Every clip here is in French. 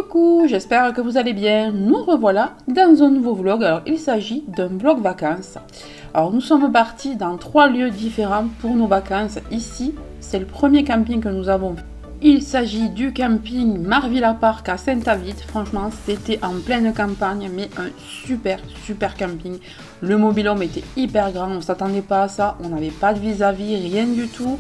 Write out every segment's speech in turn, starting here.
coucou, j'espère que vous allez bien. Nous revoilà dans un nouveau vlog. Alors il s'agit d'un vlog vacances. Alors nous sommes partis dans 3 lieux différents pour nos vacances. Ici, c'est le premier camping que nous avons fait. Il s'agit du camping Marvilla Park à Saint-Avit. Franchement, c'était en pleine campagne, mais un super camping. Le mobil-home était hyper grand, on ne s'attendait pas à ça. On n'avait pas de vis-à-vis, rien du tout.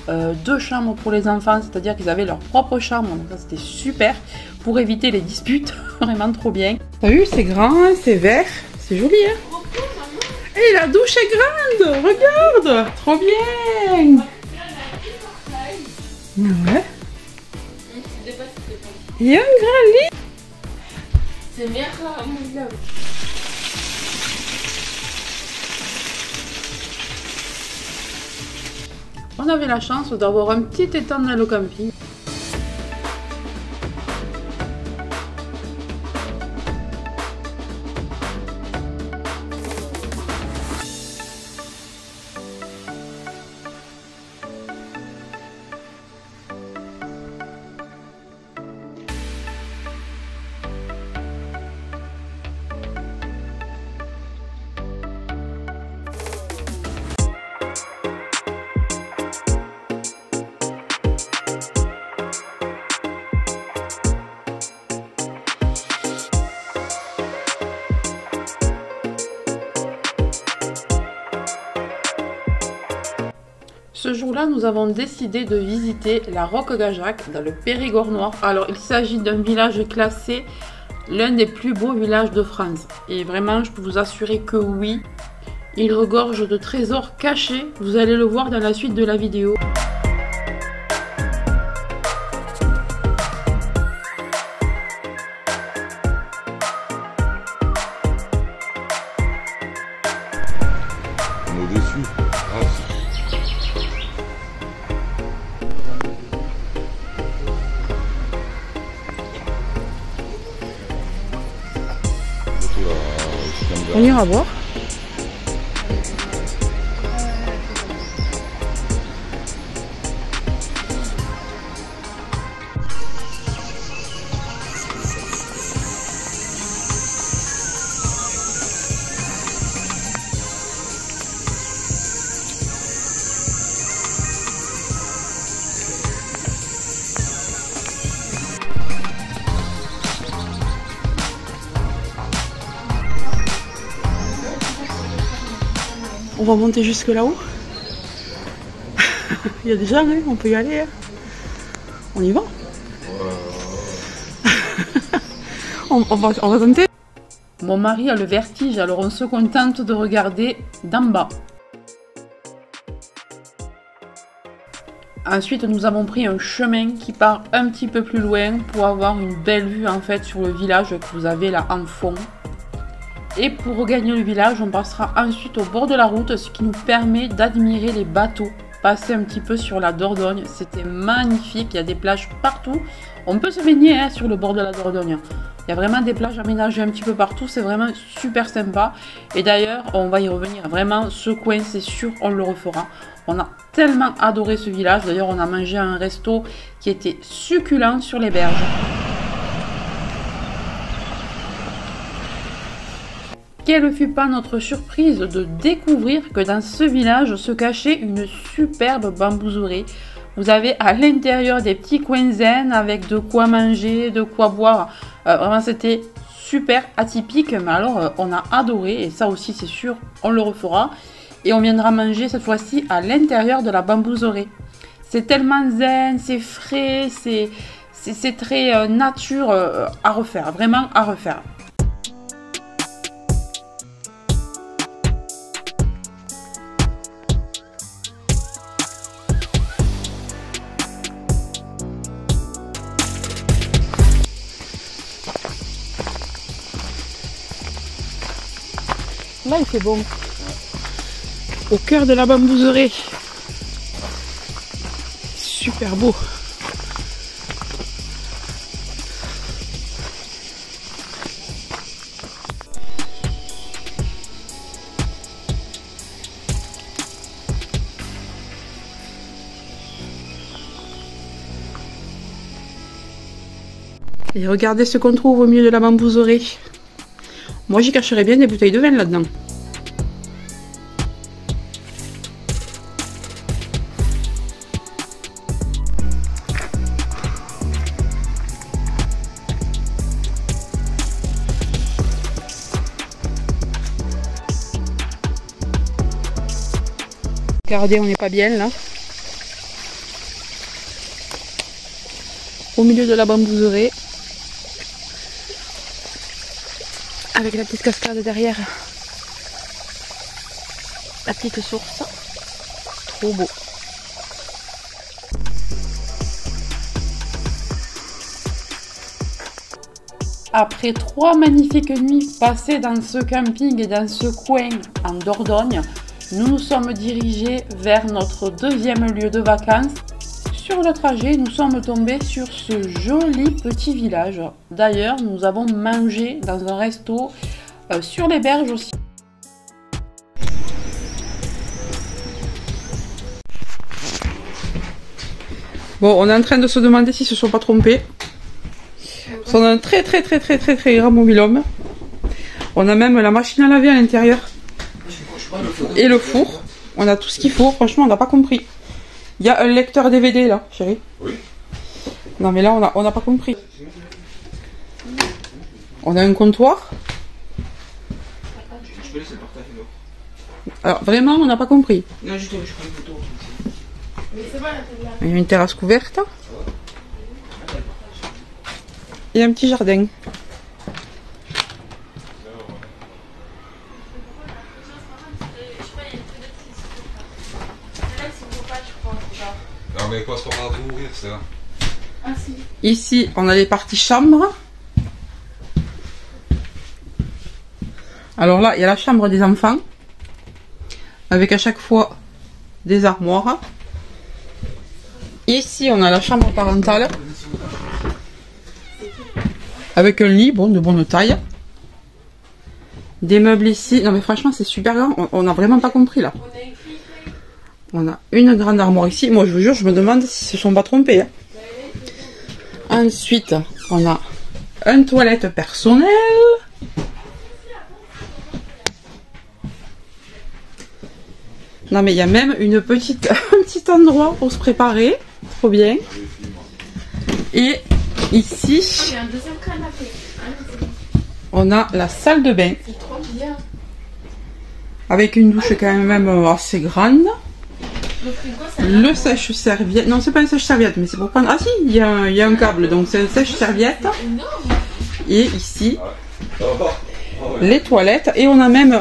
2 chambres pour les enfants, c'est-à-dire qu'ils avaient leur propre chambre, donc ça c'était super pour éviter les disputes, vraiment trop bien. T'as vu, c'est grand, c'est vert, c'est joli hein. Et la douche est grande, regarde, trop bien. Ouais. Il y a un grand lit. C'est meilleur. On avait la chance d'avoir un petit étang dans le camping. Ce jour-là, nous avons décidé de visiter la Roque-Gageac dans le Périgord noir. Alors, il s'agit d'un village classé l'un des plus beaux villages de France. Et vraiment, je peux vous assurer que oui, il regorge de trésors cachés. Vous allez le voir dans la suite de la vidéo. On est déçus. On ira voir. On va monter jusque là-haut. Il y a des gens, hein, on peut y aller. Hein. On y va. on va tenter. Mon mari a le vertige, alors on se contente de regarder d'en bas. Ensuite, nous avons pris un chemin qui part un petit peu plus loin pour avoir une belle vue en fait sur le village que vous avez là en fond. Et pour regagner le village, on passera ensuite au bord de la route, ce qui nous permet d'admirer les bateaux passer un petit peu sur la Dordogne. C'était magnifique, il y a des plages partout. On peut se baigner hein, sur le bord de la Dordogne. Il y a vraiment des plages aménagées un petit peu partout, c'est vraiment super sympa. Et d'ailleurs, on va y revenir. Vraiment, ce coin, c'est sûr, on le refera. On a tellement adoré ce village. D'ailleurs, on a mangé à un resto qui était succulent sur les berges. Quelle fut pas notre surprise de découvrir que dans ce village se cachait une superbe bambouserie. Vous avez à l'intérieur des petits coins zen avec de quoi manger, de quoi boire. Vraiment c'était super atypique, mais alors on a adoré et ça aussi c'est sûr, on le refera. Et on viendra manger cette fois-ci à l'intérieur de la bambouserie. C'est tellement zen, c'est frais, c'est très nature à refaire, vraiment à refaire. Là, il fait bon. Au cœur de la bambouserie. Super beau. Et regardez ce qu'on trouve au milieu de la bambouserie. Moi, j'y cacherais bien des bouteilles de vin là-dedans. Regardez, on n'est pas bien là. Au milieu de la bambouserie. Avec la petite cascade derrière. La petite source. Trop beau. Après 3 magnifiques nuits passées dans ce camping et dans ce coin en Dordogne, nous nous sommes dirigés vers notre deuxième lieu de vacances. Sur le trajet, nous sommes tombés sur ce joli petit village. D'ailleurs, nous avons mangé dans un resto sur les berges aussi. Bon, on est en train de se demander s'ils se sont pas trompés. On a un très grand mobil-homme. On a même la machine à laver à l'intérieur. Et le four. On a tout ce qu'il faut. Franchement, on n'a pas compris. Il y a un lecteur DVD là, chérie. Oui. Non mais là, on n'a pas compris. On a un comptoir. Je peux laisser le partage. Alors vraiment, on n'a pas compris. Non, je prends une photo. Il y a une terrasse couverte. Et un petit jardin. Non mais quoi, c'est pas grave d'ouvrir ça. Ah si. Ici, on a les parties chambres. Alors là, il y a la chambre des enfants. Avec à chaque fois des armoires. Ici, on a la chambre parentale. Avec un lit, bon, de bonne taille. Des meubles ici. Non mais franchement, c'est super grand. On n'a vraiment pas compris là. On a une grande armoire ici. Moi, je vous jure, je me demande s'ils se sont pas trompés. Hein. Ensuite, on a une toilette personnelle. Non mais il y a même un petit endroit pour se préparer. Trop bien. Et ici, on a la salle de bain. Avec une douche quand même assez grande. Le sèche-serviette. Non, c'est pas un sèche-serviette, mais c'est pour prendre. Ah si, il y a un câble, donc c'est un sèche-serviette. Et ici, les toilettes. Et on a même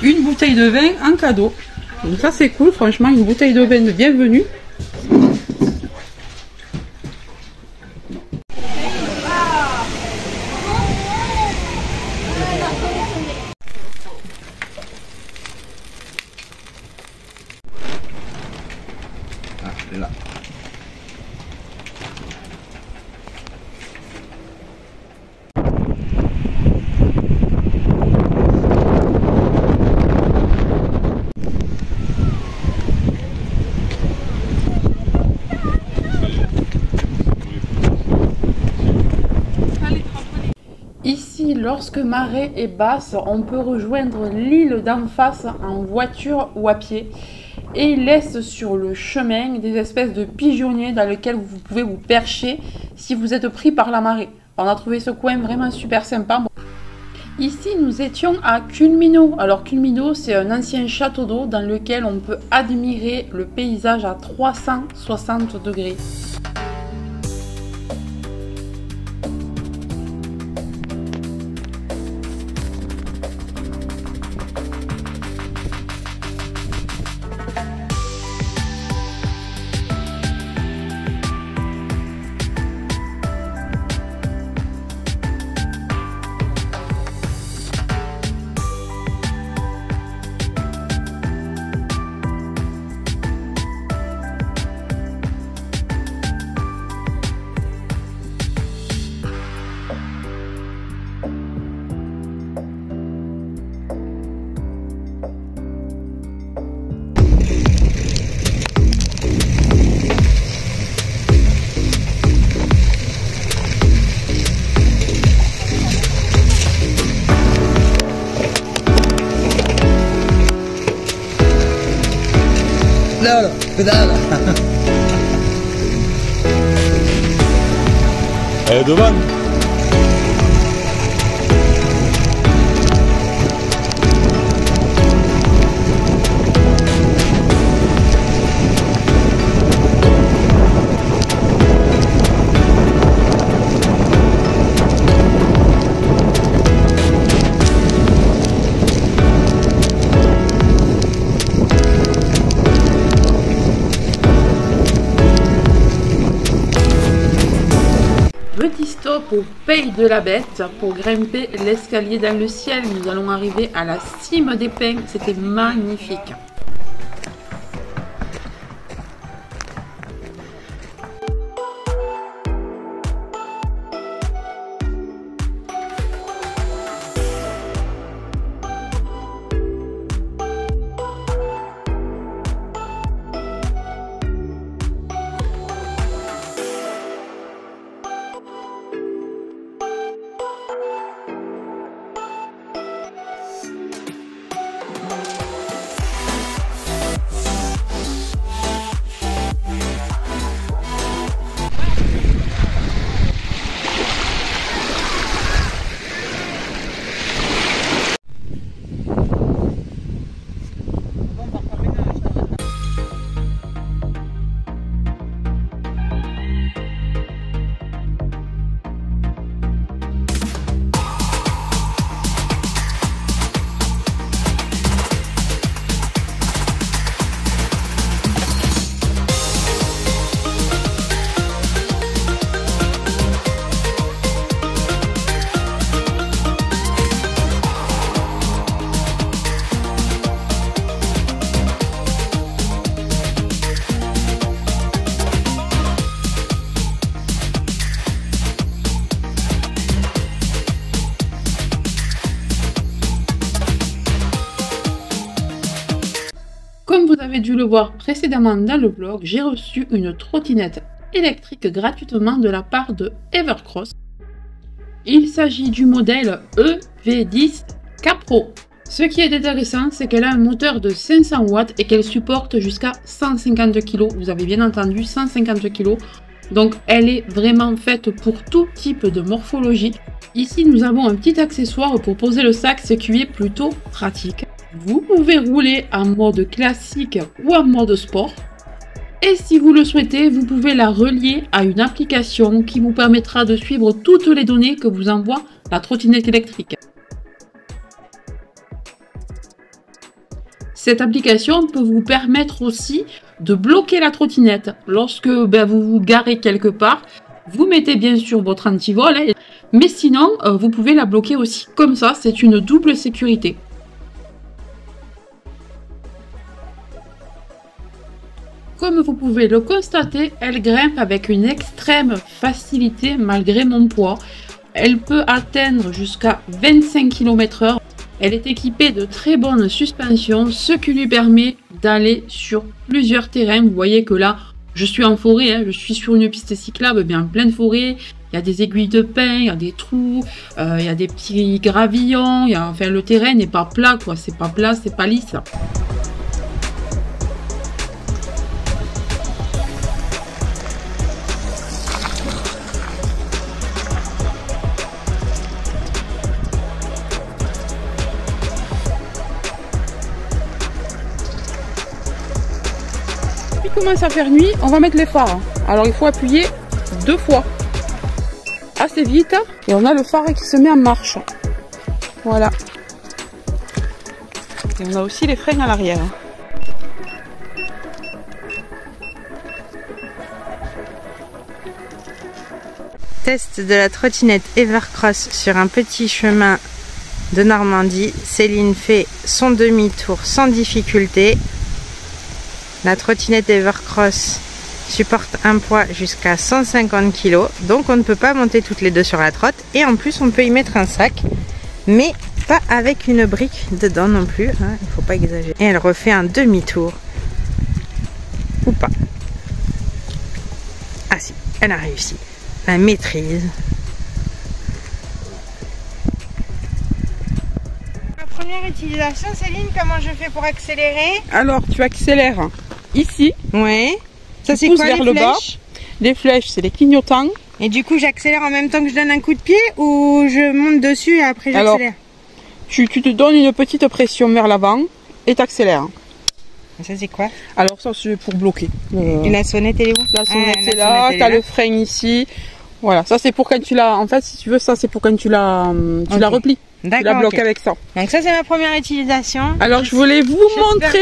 une bouteille de vin en cadeau. Donc ça c'est cool, franchement, une bouteille de vin de bienvenue. Là. Ici, lorsque marée est basse, on peut rejoindre l'île d'en face en voiture ou à pied. Et il laisse sur le chemin des espèces de pigeonniers dans lesquels vous pouvez vous percher si vous êtes pris par la marée. On a trouvé ce coin vraiment super sympa. Ici, nous étions à Culminot. Alors Culminot, c'est un ancien château d'eau dans lequel on peut admirer le paysage à 360 degrés. Pédale, pédale. Elle est devant. Petit stop au Pays de la Bête pour grimper l'escalier dans le ciel. Nous allons arriver à la cime des pins. C'était magnifique. Comme vous avez dû le voir précédemment dans le vlog, j'ai reçu une trottinette électrique gratuitement de la part de Evercross. Il s'agit du modèle EV10 Capro. Ce qui est intéressant, c'est qu'elle a un moteur de 500 watts et qu'elle supporte jusqu'à 150 kg. Vous avez bien entendu, 150 kg. Donc elle est vraiment faite pour tout type de morphologie. Ici, nous avons un petit accessoire pour poser le sac, ce qui est plutôt pratique. Vous pouvez rouler en mode classique ou en mode sport. Et si vous le souhaitez, vous pouvez la relier à une application qui vous permettra de suivre toutes les données que vous envoie la trottinette électrique. Cette application peut vous permettre aussi de bloquer la trottinette. Lorsque vous vous garez quelque part, vous mettez bien sûr votre antivol, mais sinon vous pouvez la bloquer aussi. Comme ça, c'est une double sécurité. Comme vous pouvez le constater, elle grimpe avec une extrême facilité malgré mon poids. Elle peut atteindre jusqu'à 25 km/h. Elle est équipée de très bonnes suspensions, ce qui lui permet d'aller sur plusieurs terrains. Vous voyez que là, je suis en forêt, je suis sur une piste cyclable, bien en pleine forêt. Il y a des aiguilles de pin, il y a des trous, il y a des petits gravillons. Enfin, le terrain n'est pas plat, quoi. C'est pas plat, c'est pas lisse. Il commence à faire nuit, on va mettre les phares. Alors il faut appuyer 2 fois. Assez vite. Et on a le phare qui se met en marche. Voilà. Et on a aussi les freins à l'arrière. Test de la trottinette Evercross sur un petit chemin de Normandie. Céline fait son demi-tour sans difficulté. La trottinette Evercross supporte un poids jusqu'à 150 kg, donc on ne peut pas monter toutes les deux sur la trotte. Et en plus, on peut y mettre un sac, mais pas avec une brique dedans non plus, hein, il ne faut pas exagérer. Et elle refait un demi-tour. Ou pas. Ah si, elle a réussi. La maîtrise. Ma première utilisation, Céline, comment je fais pour accélérer? Alors, tu accélères ici. Ouais. Ça c'est pousse quoi vers les le bas. flèches? Les flèches, c'est les clignotants. Et du coup, j'accélère en même temps que je donne un coup de pied ou je monte dessus et après j'accélère? Tu te donnes une petite pression vers l'avant et t'accélères. Ça c'est quoi? Alors ça c'est pour bloquer. Et la sonnette elle est où? La sonnette c'est là, t'as le frein ici. Voilà, ça c'est pour quand tu l'as. En fait, si tu veux, ça c'est pour quand tu la replies. Tu la bloques avec ça. Donc ça c'est ma première utilisation. Alors je voulais vous montrer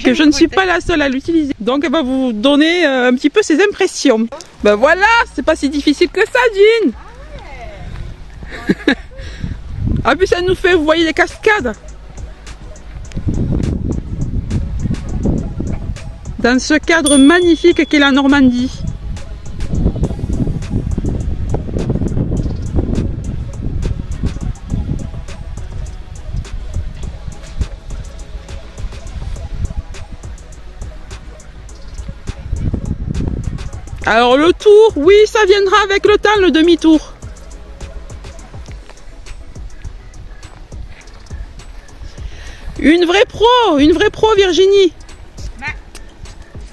que je ne suis pas la seule à l'utiliser. Donc elle va vous donner un petit peu ses impressions. Ben voilà, c'est pas si difficile que ça, Jean. Ah puis ça nous fait, vous voyez les cascades. Dans ce cadre magnifique qu'est la Normandie. Alors le tour, oui, ça viendra avec le temps, le demi-tour. Une vraie pro Virginie. Bah,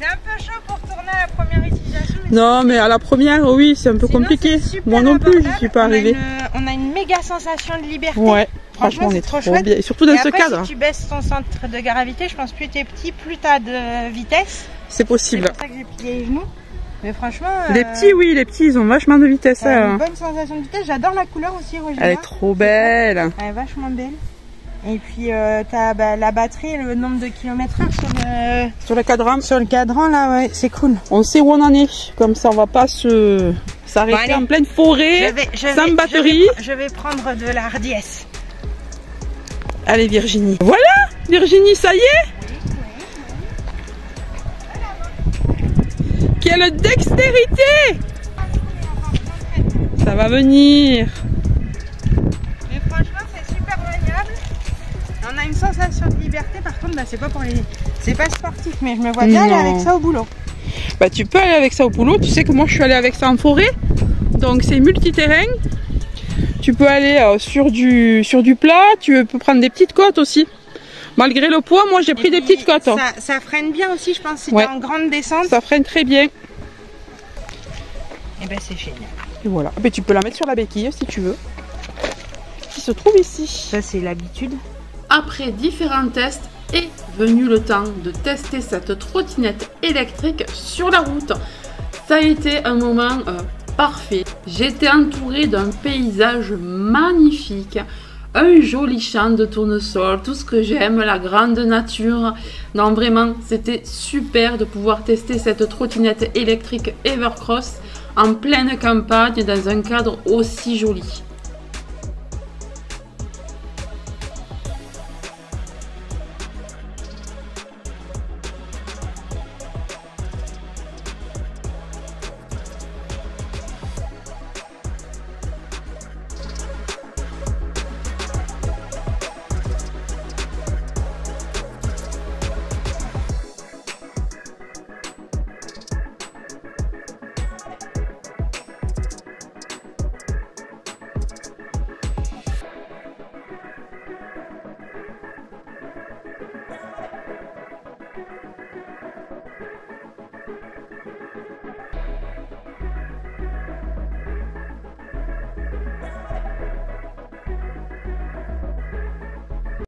c'est un peu chaud pour tourner à la première utilisation. Non, mais à la première, oui, c'est un peu compliqué. Moi non plus, je suis pas arrivée. On a une méga sensation de liberté. Ouais, franchement, on est trop bien. Et surtout dans ce cadre. Si tu baisses ton centre de gravité, je pense plus tu es petit, plus tu as de vitesse. C'est possible. C'est pour ça que j'ai plié les genoux. Mais franchement... Les petits, oui, les petits, ils ont vachement de vitesse. Une bonne sensation de vitesse. J'adore la couleur aussi, Roger. Elle est trop belle. Elle est vachement belle. Et puis, tu as la batterie et le nombre de kilomètres heure sur le cadran. Sur le cadran, là, ouais, c'est cool. On sait où on en est. Comme ça, on va pas s'arrêter en pleine forêt, sans batterie. Je vais prendre de la hardiesse. Allez, Virginie. Voilà, Virginie, ça y est. Quelle dextérité! Ça va venir. Mais franchement, c'est super agréable. On a une sensation de liberté. Par contre, bah, c'est pas pour les... C'est pas sportif, mais je me vois bien aller avec ça au boulot. Bah, tu peux aller avec ça au boulot. Tu sais que moi, je suis allée avec ça en forêt. Donc, c'est multiterrain. Tu peux aller sur du plat. Tu peux prendre des petites côtes aussi. Malgré le poids, moi j'ai pris des petites côtes. Ça freine bien aussi, je pense, si t'es en grande descente. Ça freine très bien. Et ben c'est génial. Et voilà. Mais tu peux la mettre sur la béquille si tu veux. Qui se trouve ici. Ça c'est l'habitude. Après différents tests, est venu le temps de tester cette trottinette électrique sur la route. Ça a été un moment parfait. J'étais entourée d'un paysage magnifique. Un joli champ de tournesol, tout ce que j'aime, la grande nature. Non, vraiment, c'était super de pouvoir tester cette trottinette électrique Evercross en pleine campagne dans un cadre aussi joli.